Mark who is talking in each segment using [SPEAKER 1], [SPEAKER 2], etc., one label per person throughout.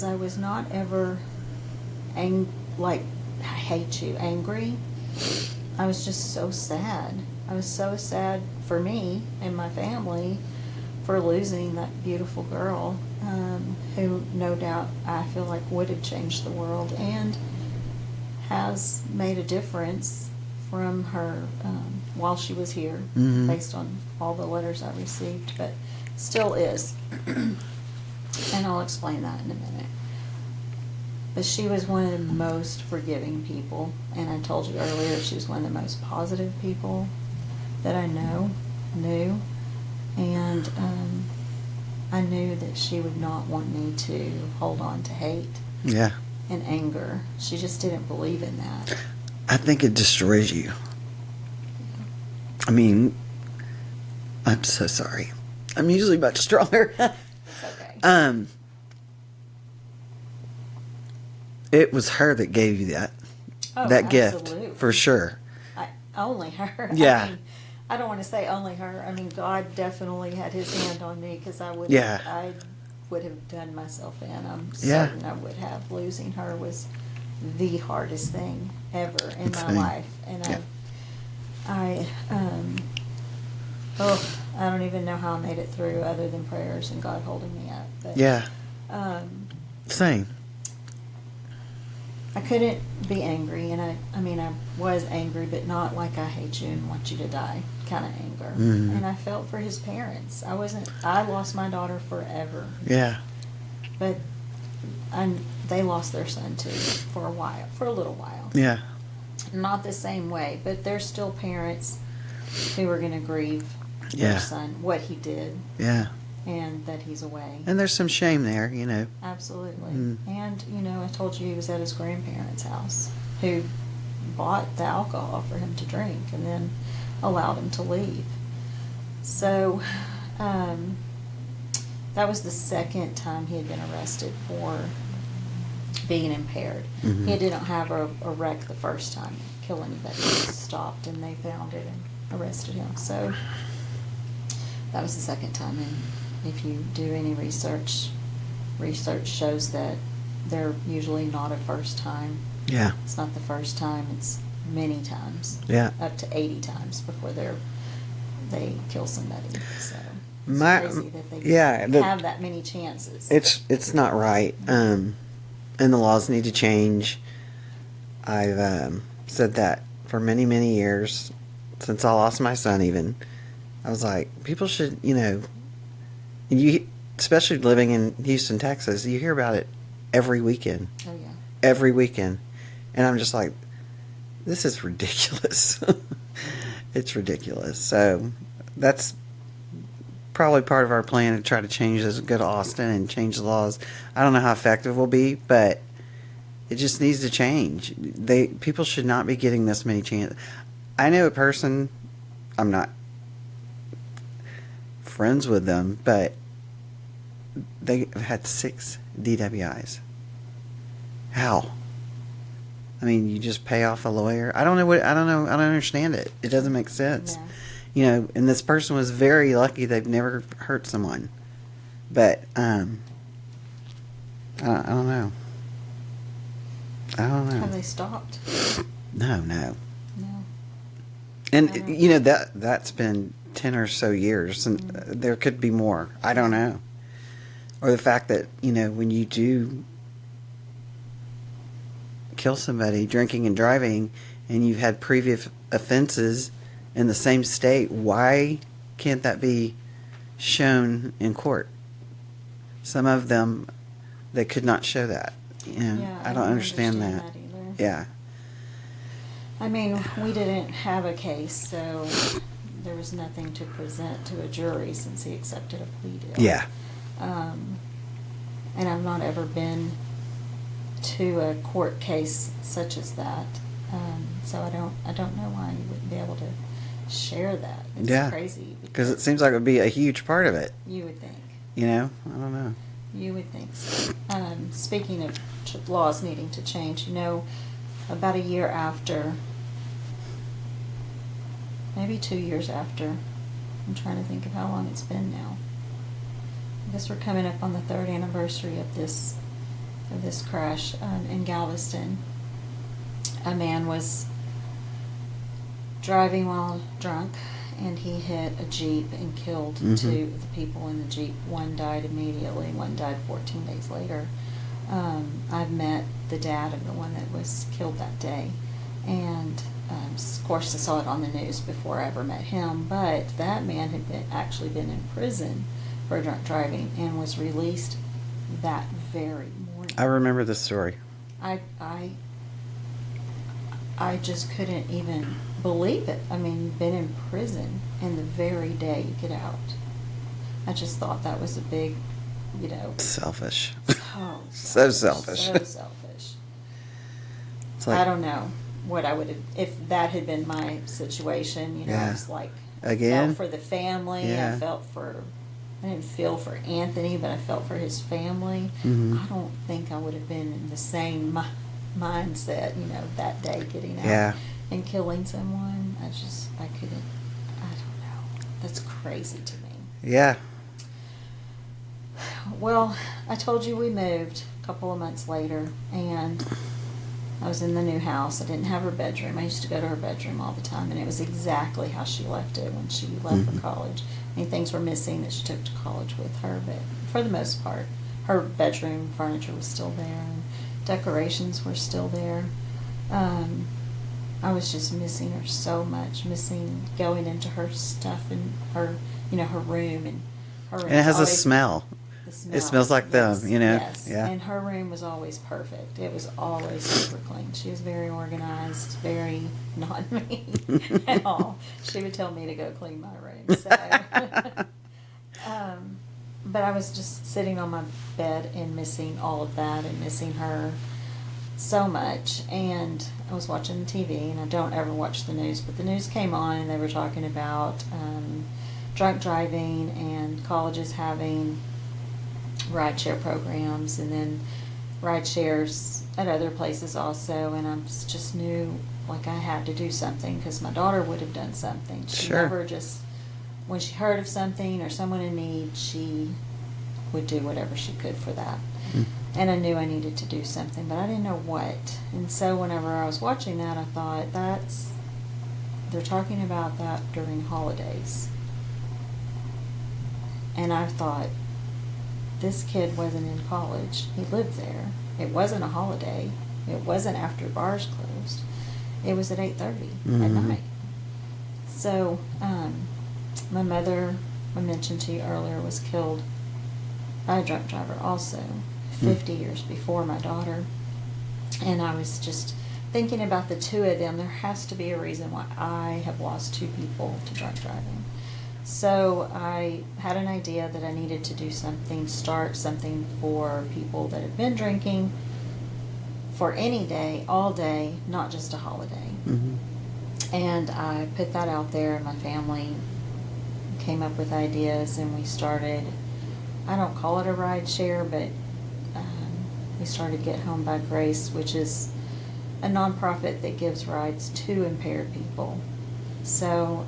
[SPEAKER 1] because I was not ever like, I hate you, angry. I was just so sad. I was so sad for me and my family for losing that beautiful girl, who no doubt I feel like would have changed the world and has made a difference from her while she was here,
[SPEAKER 2] Mm-hmm.
[SPEAKER 1] based on all the letters I received, but still is. And I'll explain that in a minute. But she was one of the most forgiving people, and I told you earlier she was one of the most positive people that I knew, and I knew that she would not want me to hold on to hate
[SPEAKER 2] Yeah.
[SPEAKER 1] and anger. She just didn't believe in that.
[SPEAKER 2] I think it destroys you. I mean, I'm so sorry. I'm usually much stronger.
[SPEAKER 1] It's okay.
[SPEAKER 2] It was her that gave you that
[SPEAKER 1] Oh,
[SPEAKER 2] gift
[SPEAKER 1] absolutely.
[SPEAKER 2] for sure.
[SPEAKER 1] Only her.
[SPEAKER 2] Yeah.
[SPEAKER 1] I mean, I don't want to say only her. I mean, God definitely had His hand on me, because I would have done myself in. I'm certain I would have. Losing her was the hardest thing ever in my life, and I don't even know how I made it through, other than prayers and God holding me up. But,
[SPEAKER 2] Same.
[SPEAKER 1] I couldn't be angry, and I was angry, but not like I hate you and want you to die kind of anger.
[SPEAKER 2] Mm-hmm.
[SPEAKER 1] And I felt for his parents. I lost my daughter forever.
[SPEAKER 2] Yeah.
[SPEAKER 1] But they lost their son too for a little while.
[SPEAKER 2] Yeah.
[SPEAKER 1] Not the same way, but they're still parents who are going to grieve their son, what he did.
[SPEAKER 2] Yeah.
[SPEAKER 1] And that he's away.
[SPEAKER 2] And there's some shame there, you know.
[SPEAKER 1] Absolutely.
[SPEAKER 2] Mm.
[SPEAKER 1] And, I told you he was at his grandparents' house, who bought the alcohol for him to drink and then allowed him to leave. So, that was the second time he had been arrested for being impaired.
[SPEAKER 2] Mm-hmm.
[SPEAKER 1] He didn't have a wreck the first time, kill anybody. He just stopped, and they found it and arrested him. So, that was the second time. And if you do any research shows that they're usually not a first time.
[SPEAKER 2] Yeah.
[SPEAKER 1] It's not the first time, it's many times.
[SPEAKER 2] Yeah.
[SPEAKER 1] Up to 80 times before they kill somebody. So it's crazy that they have that many chances.
[SPEAKER 2] It's not right. And the laws need to change. I've said that for many, many years, since I lost my son even. I was like, people should, you, especially living in Houston, Texas, you hear about it every weekend.
[SPEAKER 1] Oh, yeah.
[SPEAKER 2] Every weekend. And I'm just like, this is ridiculous. It's ridiculous. So that's probably part of our plan to try to change this, go to Austin and change the laws. I don't know how effective we'll be, but it just needs to change. People should not be getting this many chances. I know a person, I'm not friends with them, but they had 6 DWIs. How? I mean, you just pay off a lawyer. I don't know. I don't understand it. It doesn't make sense.
[SPEAKER 1] Yeah.
[SPEAKER 2] And this person was very lucky they've never hurt someone. But I don't know. I don't know.
[SPEAKER 1] Have they stopped?
[SPEAKER 2] No.
[SPEAKER 1] No.
[SPEAKER 2] And that's been 10 or so years, and there could be more. I don't know. Or the fact that, when you do kill somebody drinking and driving, and you've had previous offenses in the same state, why can't that be shown in court? Some of them, they could not show that. I don't understand that.
[SPEAKER 1] either.
[SPEAKER 2] Yeah.
[SPEAKER 1] I mean, we didn't have a case, so there was nothing to present to a jury since he accepted a plea deal.
[SPEAKER 2] Yeah.
[SPEAKER 1] And I've not ever been to a court case such as that. So I don't know why you wouldn't be able to share that. It's crazy.
[SPEAKER 2] Because it seems like it would be a huge part of it.
[SPEAKER 1] You would think.
[SPEAKER 2] I don't know.
[SPEAKER 1] You would think so. Speaking of laws needing to change, about a year after, maybe 2 years after, I'm trying to think of how long it's been now. I guess we're coming up on the 3rd anniversary of this of this crash in Galveston. A man was driving while drunk, and he hit a Jeep and killed
[SPEAKER 2] Mhm.
[SPEAKER 1] two of the people in the Jeep. One died immediately, one died 14 days later. I've met the dad of the one that was killed that day, and of course I saw it on the news before I ever met him, but that man had actually been in prison for drunk driving and was released that very morning.
[SPEAKER 2] I remember this story.
[SPEAKER 1] I just couldn't even believe it. I mean, been in prison and the very day you get out. I just thought that was a big,
[SPEAKER 2] Selfish.
[SPEAKER 1] so
[SPEAKER 2] So selfish.
[SPEAKER 1] So selfish.
[SPEAKER 2] It's like,
[SPEAKER 1] I don't know what I would have, if that had been my situation, I
[SPEAKER 2] Yeah.
[SPEAKER 1] was like,
[SPEAKER 2] Again?
[SPEAKER 1] felt for the family.
[SPEAKER 2] Yeah.
[SPEAKER 1] I didn't feel for Anthony, but I felt for his family.
[SPEAKER 2] Mhm.
[SPEAKER 1] I don't think I would have been in the same mindset, that day getting out
[SPEAKER 2] Yeah.
[SPEAKER 1] and killing someone. I couldn't, I don't know. That's crazy to me.
[SPEAKER 2] yeah.
[SPEAKER 1] Well, I told you we moved a couple of months later, and I was in the new house. I didn't have her bedroom. I used to go to her bedroom all the time, and it was exactly how she left it when she left for
[SPEAKER 2] Mhm.
[SPEAKER 1] college. I mean, things were missing that she took to college with her, but for the most part, her bedroom furniture was still there, and decorations were still there. I was just missing her so much, missing going into her stuff and her, her room, and her room
[SPEAKER 2] And it has a
[SPEAKER 1] always-
[SPEAKER 2] smell.
[SPEAKER 1] the
[SPEAKER 2] It smells like them,
[SPEAKER 1] Yes.
[SPEAKER 2] Yeah.
[SPEAKER 1] And her room was always perfect. It was always super clean. She was very organized, very not me at all. She would tell me to go clean my room. So, but I was just sitting on my bed and missing all of that and missing her so much. And I was watching the TV, and I don't ever watch the news, but the news came on and they were talking about drunk driving and colleges having rideshare programs, and then ride shares at other places also. And I just knew like I had to do something, because my daughter would have done something. She
[SPEAKER 2] Sure.
[SPEAKER 1] never just, when she heard of something or someone in need, she would do whatever she could for that.
[SPEAKER 2] Mm.
[SPEAKER 1] And I knew I needed to do something, but I didn't know what. And so whenever I was watching that, I thought, they're talking about that during holidays. And I thought, this kid wasn't in college. He lived there. It wasn't a holiday. It wasn't after bars closed. It was at 8:30 at
[SPEAKER 2] Mhm.
[SPEAKER 1] night. So, my mother, I mentioned to you earlier, was killed by a drunk driver also, 50 years before my daughter. And I was just thinking about the two of them. There has to be a reason why I have lost two people to drunk driving. So I had an idea that I needed to do something, start something for people that have been drinking for any day, all day, not just a holiday.
[SPEAKER 2] Mhm.
[SPEAKER 1] And I put that out there, and my family came up with ideas, and we started, I don't call it a ride share, but we started Get Home by Grace, which is a nonprofit that gives rides to impaired people. So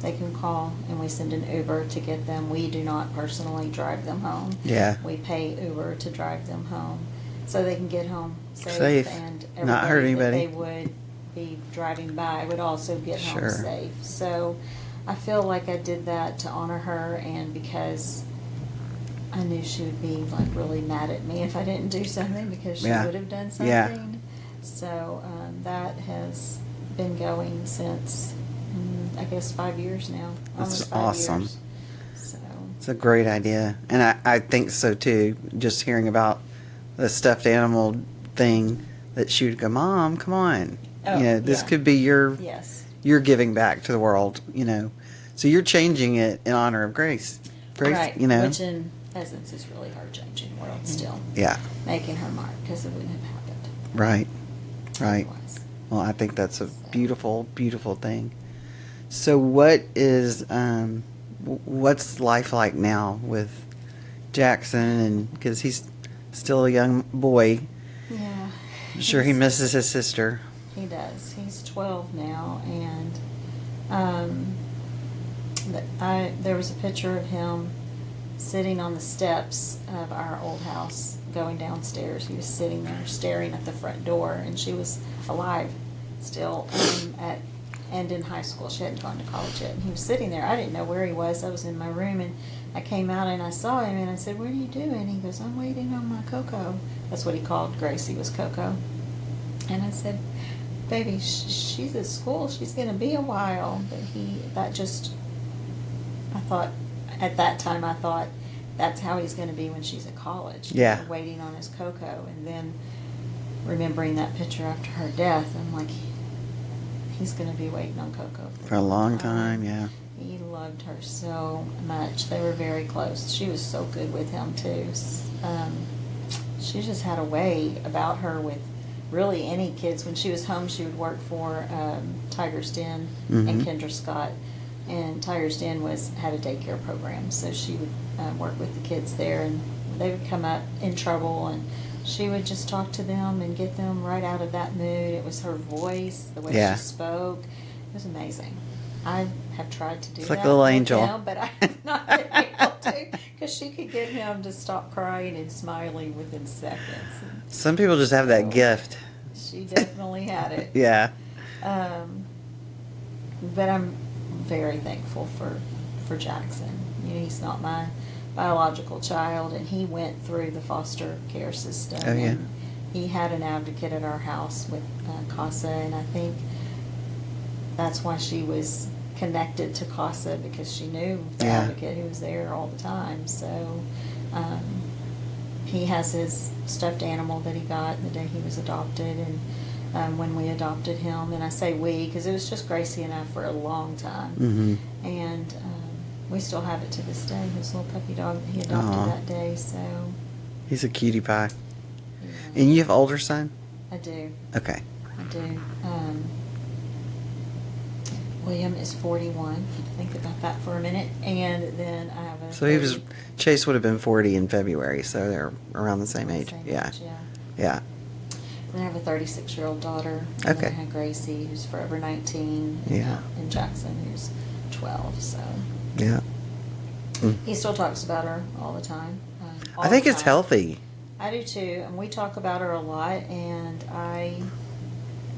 [SPEAKER 1] they can call, and we send an Uber to get them. We do not personally drive them home.
[SPEAKER 2] Yeah.
[SPEAKER 1] We pay Uber to drive them home so they can get home
[SPEAKER 2] Safe.
[SPEAKER 1] and
[SPEAKER 2] Not hurt
[SPEAKER 1] everybody that
[SPEAKER 2] anybody.
[SPEAKER 1] they would be driving by would also get home
[SPEAKER 2] Sure.
[SPEAKER 1] safe. So I feel like I did that to honor her, and because I knew she would be like really mad at me if I didn't do something, because she
[SPEAKER 2] Yeah.
[SPEAKER 1] would have done something.
[SPEAKER 2] Yeah.
[SPEAKER 1] So that has been going since, I guess, 5 years now.
[SPEAKER 2] That's
[SPEAKER 1] Almost 5
[SPEAKER 2] awesome.
[SPEAKER 1] years. So
[SPEAKER 2] It's a great idea. And I think so too. Just hearing about the stuffed animal thing, that she would go, Mom, come on.
[SPEAKER 1] Oh,
[SPEAKER 2] This
[SPEAKER 1] yeah.
[SPEAKER 2] could be your
[SPEAKER 1] yes,
[SPEAKER 2] giving back to the world, So you're changing it in honor of Grace. Grace,
[SPEAKER 1] right. Which in essence is really her changing the world still,
[SPEAKER 2] Yeah.
[SPEAKER 1] making her mark, because it wouldn't have happened
[SPEAKER 2] Right. Right.
[SPEAKER 1] otherwise.
[SPEAKER 2] Well, I think that's a beautiful, beautiful thing. So what is what's life like now with Jackson, and because he's still a young boy,
[SPEAKER 1] Yeah.
[SPEAKER 2] I'm sure he misses his sister.
[SPEAKER 1] He does. He's 12 now, and there was a picture of him sitting on the steps of our old house going downstairs. He was sitting there staring at the front door, and she was alive still and in high school. She hadn't gone to college yet. And he was sitting there. I didn't know where he was. I was in my room, and I came out and I saw him, and I said, "What are you doing?" He goes, "I'm waiting on my Coco." That's what he called Gracie, was Coco. And I said, "Baby, she's at school. She's going to be a while." But I thought, at that time, I thought, that's how he's going to be when she's at college.
[SPEAKER 2] Yeah.
[SPEAKER 1] Waiting on his Coco. And then remembering that picture after her death, I'm like, he's going to be waiting on Coco
[SPEAKER 2] For a long time, yeah.
[SPEAKER 1] He loved her so much. They were very close. She was so good with him, too. She just had a way about her with really any kids. When she was home, she would work for Tiger's Den and Kendra Scott. And Tiger's Den had a daycare program, so she would work with the kids there, and they would come up in trouble, and she would just talk to them and get them right out of that mood. It was her voice, the way she spoke. It was amazing. I have tried to do
[SPEAKER 2] It's
[SPEAKER 1] that
[SPEAKER 2] like a little
[SPEAKER 1] with
[SPEAKER 2] angel.
[SPEAKER 1] him, but I have not been able to, because she could get him to stop crying and smiling within seconds.
[SPEAKER 2] Some people just have that gift.
[SPEAKER 1] She definitely had it.
[SPEAKER 2] Yeah.
[SPEAKER 1] But I'm very thankful for Jackson. You know, he's not my biological child, and he went through the foster care system.
[SPEAKER 2] Oh, yeah.
[SPEAKER 1] And he had an advocate at our house with CASA, and I think that's why she was connected to CASA, because she knew the advocate who was there all the time. So he has his stuffed animal that he got the day he was adopted, and when we adopted him, and I say we because it was just Gracie and I for a long time, and we still have it to this day. His little puppy dog that he adopted that day. So
[SPEAKER 2] he's a cutie pie.
[SPEAKER 1] yeah.
[SPEAKER 2] And you have older son?
[SPEAKER 1] I do.
[SPEAKER 2] Okay.
[SPEAKER 1] I do. William is 41. Think about that for a minute. And then I have a...
[SPEAKER 2] So Chase would have been 40 in February, so they're around the same age. Yeah.
[SPEAKER 1] Yeah. And I have a 36-year-old daughter. And
[SPEAKER 2] Okay.
[SPEAKER 1] then I have Gracie, who's forever 19.
[SPEAKER 2] Yeah.
[SPEAKER 1] And Jackson, who's 12. So
[SPEAKER 2] Yeah.
[SPEAKER 1] he still talks about her all the time.
[SPEAKER 2] I think it's healthy.
[SPEAKER 1] I do too, and we talk about her a lot, and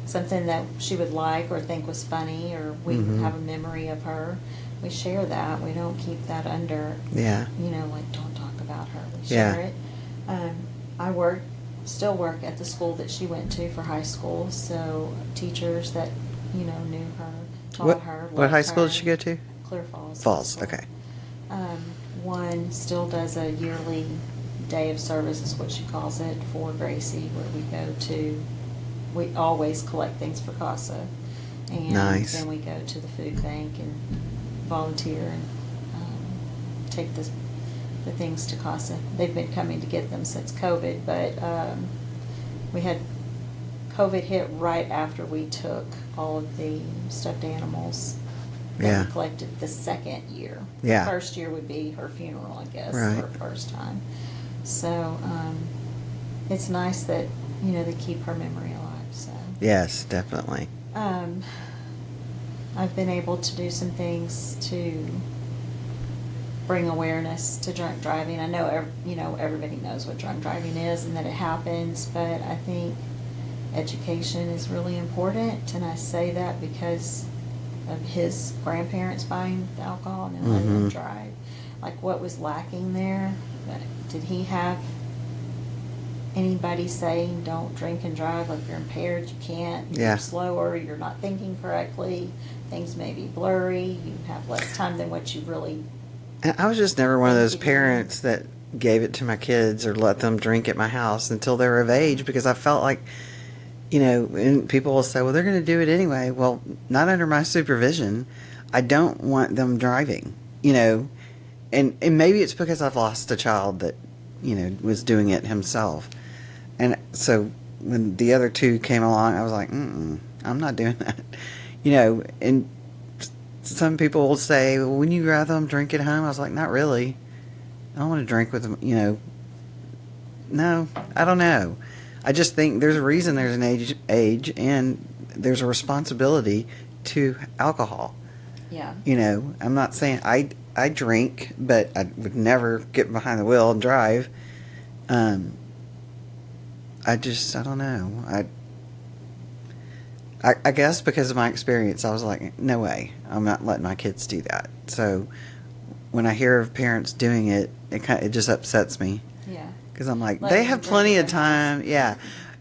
[SPEAKER 1] something that she would like or think was funny, or we have a memory of her, we share that. We don't keep that under, like, don't talk about her. We share it. I still work at the school that she went to for high school, so teachers that, knew her, taught her.
[SPEAKER 2] What high
[SPEAKER 1] loved
[SPEAKER 2] school
[SPEAKER 1] her.
[SPEAKER 2] did she go to?
[SPEAKER 1] Clear Falls.
[SPEAKER 2] Falls,
[SPEAKER 1] High School.
[SPEAKER 2] okay.
[SPEAKER 1] One still does a yearly day of service, is what she calls it, for Gracie, where we always collect things for CASA. And
[SPEAKER 2] Nice.
[SPEAKER 1] then we go to the food bank and volunteer and take the things to CASA. They've been coming to get them since COVID, but we had COVID hit right after we took all of the stuffed animals that we collected the second year.
[SPEAKER 2] Yeah.
[SPEAKER 1] The first year would be her funeral, I guess,
[SPEAKER 2] Right.
[SPEAKER 1] her first time. So it's nice that, they keep her memory alive. So
[SPEAKER 2] Yes, definitely.
[SPEAKER 1] I've been able to do some things to bring awareness to drunk driving. I know, everybody knows what drunk driving is and that it happens, but I think education is really important, and I say that because of his grandparents buying the alcohol and then letting them drive. Like, what was lacking there? Did he have anybody saying, don't drink and drive, like, you're impaired, you can't, you're slower, you're not thinking correctly, things may be blurry, you have less time than what you really...
[SPEAKER 2] And I was just never one of those parents that gave it to my kids or let them drink at my house until they were of age, because I felt like, and people will say, well, they're going to do it anyway. Well, not under my supervision. I don't want them driving, and maybe it's because I've lost a child that, was doing it himself. And so when the other two came along, I was like, I'm not doing that, and some people will say, well, wouldn't you rather them drink at home? I was like, not really. I don't want to drink with them, No, I don't know. I just think there's a reason there's an age and there's a responsibility to alcohol.
[SPEAKER 1] Yeah.
[SPEAKER 2] I'm not saying I drink, but I would never get behind the wheel and drive. I don't know. I guess because of my experience, I was like, no way, I'm not letting my kids do that. So when I hear of parents doing it, it just upsets me.
[SPEAKER 1] Yeah.
[SPEAKER 2] Because I'm like,
[SPEAKER 1] Let
[SPEAKER 2] they
[SPEAKER 1] them
[SPEAKER 2] have
[SPEAKER 1] drink
[SPEAKER 2] plenty
[SPEAKER 1] in
[SPEAKER 2] of
[SPEAKER 1] their house.
[SPEAKER 2] time. Yeah,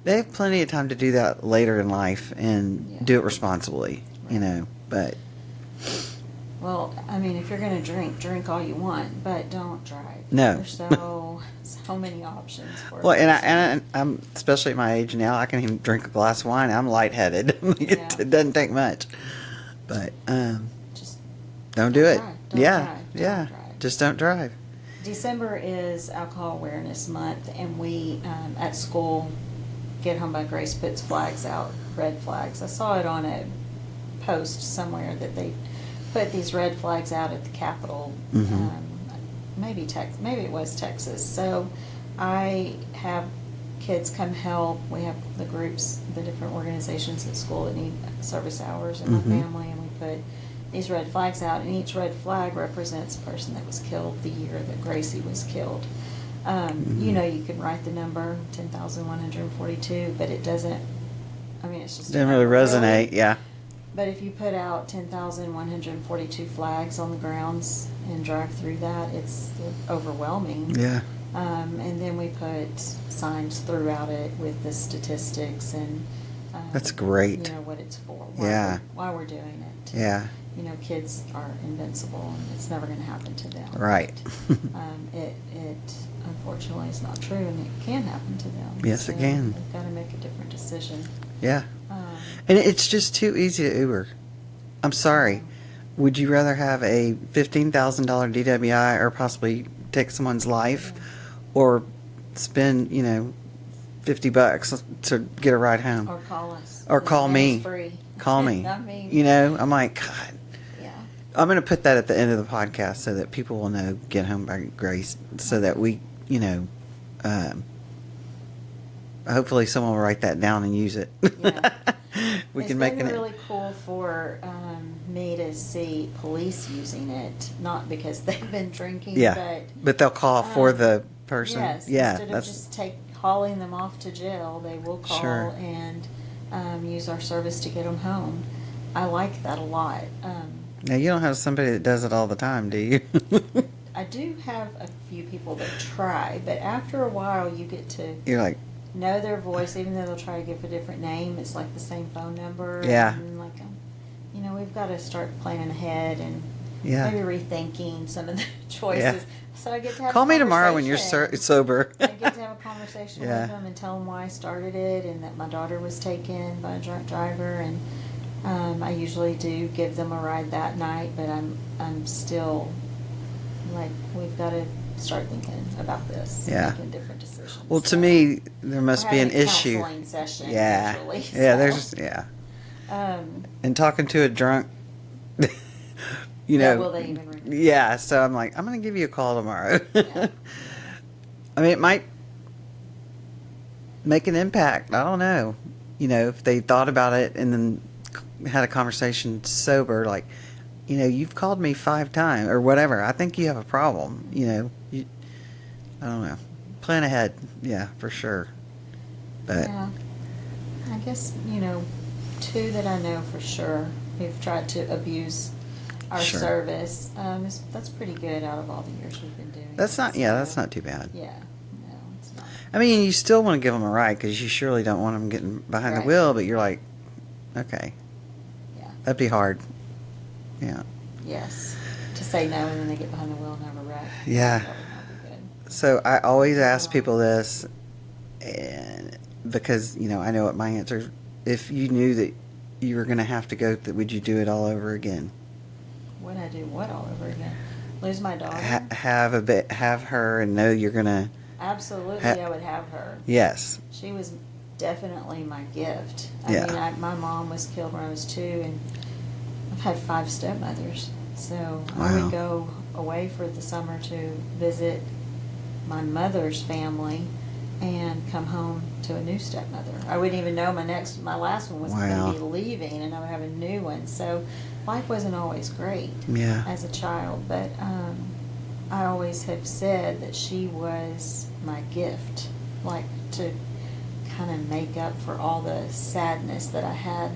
[SPEAKER 2] they have plenty of time to do that later in life and
[SPEAKER 1] Yeah.
[SPEAKER 2] do it responsibly. You
[SPEAKER 1] Right.
[SPEAKER 2] know, but
[SPEAKER 1] Well, I mean, if you're going to drink all you want, but don't drive.
[SPEAKER 2] No.
[SPEAKER 1] There's so many options for
[SPEAKER 2] well,
[SPEAKER 1] a
[SPEAKER 2] and
[SPEAKER 1] person.
[SPEAKER 2] I'm especially at my age now. I can even drink a glass of wine. I'm lightheaded.
[SPEAKER 1] Yeah.
[SPEAKER 2] It doesn't take much. But
[SPEAKER 1] Just
[SPEAKER 2] don't do it.
[SPEAKER 1] drive. Don't
[SPEAKER 2] Yeah,
[SPEAKER 1] drive. Don't
[SPEAKER 2] yeah.
[SPEAKER 1] drive.
[SPEAKER 2] Just don't drive.
[SPEAKER 1] December is Alcohol Awareness Month, and we at school, Get Home by Grace puts flags out, red flags. I saw it on a post somewhere that they put these red flags out at the Capitol.
[SPEAKER 2] Mhm.
[SPEAKER 1] Maybe it was Texas. So I have kids come help. We have the groups, the different organizations at school that need service hours in my
[SPEAKER 2] Mhm.
[SPEAKER 1] family, and we put these red flags out, and each red flag represents a person that was killed the year that Gracie was killed. You know, you can write the number 10,142, but it doesn't. I mean, it's just a
[SPEAKER 2] Didn't really
[SPEAKER 1] number,
[SPEAKER 2] resonate. Yeah.
[SPEAKER 1] But if you put out 10,142 flags on the grounds and drive through that, it's overwhelming.
[SPEAKER 2] Yeah.
[SPEAKER 1] And then we put signs throughout it with the statistics and
[SPEAKER 2] That's great.
[SPEAKER 1] You know what it's for.
[SPEAKER 2] Yeah.
[SPEAKER 1] Why we're doing it.
[SPEAKER 2] Yeah.
[SPEAKER 1] You know, kids are invincible, and it's never going to happen to them.
[SPEAKER 2] Right.
[SPEAKER 1] It unfortunately is not true, and it can happen to them.
[SPEAKER 2] Yes, it can.
[SPEAKER 1] They've got to make a different decision.
[SPEAKER 2] Yeah.
[SPEAKER 1] Um,
[SPEAKER 2] And it's just too easy to Uber. I'm sorry. Would you rather have a $15,000 DWI or possibly take someone's life, or spend $50 to get a ride home,
[SPEAKER 1] Or call us.
[SPEAKER 2] or call
[SPEAKER 1] And
[SPEAKER 2] me?
[SPEAKER 1] it's free.
[SPEAKER 2] Call me.
[SPEAKER 1] I mean,
[SPEAKER 2] I'm like, God.
[SPEAKER 1] yeah.
[SPEAKER 2] I'm going to put that at the end of the podcast so that people will know Get Home by Grace, so that we, hopefully someone will write that down and use it.
[SPEAKER 1] Yeah.
[SPEAKER 2] We
[SPEAKER 1] It's
[SPEAKER 2] can make
[SPEAKER 1] been
[SPEAKER 2] an.
[SPEAKER 1] really cool for me to see police using it, not because they've been drinking,
[SPEAKER 2] Yeah, but they'll call for
[SPEAKER 1] um,
[SPEAKER 2] the person.
[SPEAKER 1] Yes,
[SPEAKER 2] Yeah,
[SPEAKER 1] instead of just hauling them off to jail, they will call
[SPEAKER 2] Sure.
[SPEAKER 1] and use our service to get them home. I like that a lot.
[SPEAKER 2] Now you don't have somebody that does it all the time, do you?
[SPEAKER 1] I do have a few people that try, but after a while, you get to
[SPEAKER 2] You're like,
[SPEAKER 1] know their voice, even though they'll try to give a different name. It's like the same phone number.
[SPEAKER 2] Yeah.
[SPEAKER 1] And like, we've got to start planning ahead and
[SPEAKER 2] yeah.
[SPEAKER 1] maybe rethinking some of the choices.
[SPEAKER 2] Yeah.
[SPEAKER 1] So I get to have
[SPEAKER 2] Call
[SPEAKER 1] a
[SPEAKER 2] me tomorrow when you're
[SPEAKER 1] conversation.
[SPEAKER 2] sober.
[SPEAKER 1] I get to have a conversation
[SPEAKER 2] Yeah.
[SPEAKER 1] with them and tell them why I started it, and that my daughter was taken by a drunk driver, and I usually do give them a ride that night, but I'm still like, we've got to start thinking about this,
[SPEAKER 2] Yeah.
[SPEAKER 1] making different decisions.
[SPEAKER 2] Well, to
[SPEAKER 1] So,
[SPEAKER 2] me, there must
[SPEAKER 1] we're
[SPEAKER 2] be an
[SPEAKER 1] having a
[SPEAKER 2] issue.
[SPEAKER 1] counseling session
[SPEAKER 2] Yeah.
[SPEAKER 1] usually,
[SPEAKER 2] Yeah.
[SPEAKER 1] so,
[SPEAKER 2] There's
[SPEAKER 1] um,
[SPEAKER 2] and talking to a drunk.
[SPEAKER 1] yeah, will they even remember?
[SPEAKER 2] Yeah, so I'm like, I'm going to give you a call tomorrow.
[SPEAKER 1] Yeah.
[SPEAKER 2] I mean, it might make an impact. I don't know. If they thought about it and then had a conversation sober, like, you've called me 5 times or whatever. I think you have a problem. I don't know. Plan ahead. Yeah, for sure. But
[SPEAKER 1] Yeah. I guess, 2 that I know for sure who've tried to abuse our
[SPEAKER 2] Sure.
[SPEAKER 1] service. That's pretty good out of all the years we've been doing
[SPEAKER 2] that's
[SPEAKER 1] it.
[SPEAKER 2] not, yeah,
[SPEAKER 1] So,
[SPEAKER 2] that's not too bad.
[SPEAKER 1] Yeah, no, it's not.
[SPEAKER 2] I mean, you still want to give them a ride because you surely don't want them getting behind the
[SPEAKER 1] Right.
[SPEAKER 2] wheel, but you're like, okay,
[SPEAKER 1] Yeah,
[SPEAKER 2] that'd be hard. Yeah.
[SPEAKER 1] yes. To say no and then they get behind the wheel and have a wreck.
[SPEAKER 2] Yeah.
[SPEAKER 1] That would not be good.
[SPEAKER 2] So I always ask people this, and because I know what my answer is. If you knew that you were going to have to go, would you do it all over again?
[SPEAKER 1] Would I do what all over again? Lose my daughter?
[SPEAKER 2] Have her, and know you're going to.
[SPEAKER 1] Absolutely, I would have her.
[SPEAKER 2] Yes.
[SPEAKER 1] She was definitely my gift.
[SPEAKER 2] Yeah.
[SPEAKER 1] I mean, my mom was killed when I was 2, and I've had 5 stepmothers. So I
[SPEAKER 2] Wow.
[SPEAKER 1] would go away for the summer to visit my mother's family and come home to a new stepmother. I wouldn't even know my last one was
[SPEAKER 2] Wow.
[SPEAKER 1] going to be leaving, and I would have a new one. So life wasn't always great
[SPEAKER 2] Yeah.
[SPEAKER 1] as a child, but I always have said that she was my gift, like to kind of make up for all the sadness that I had.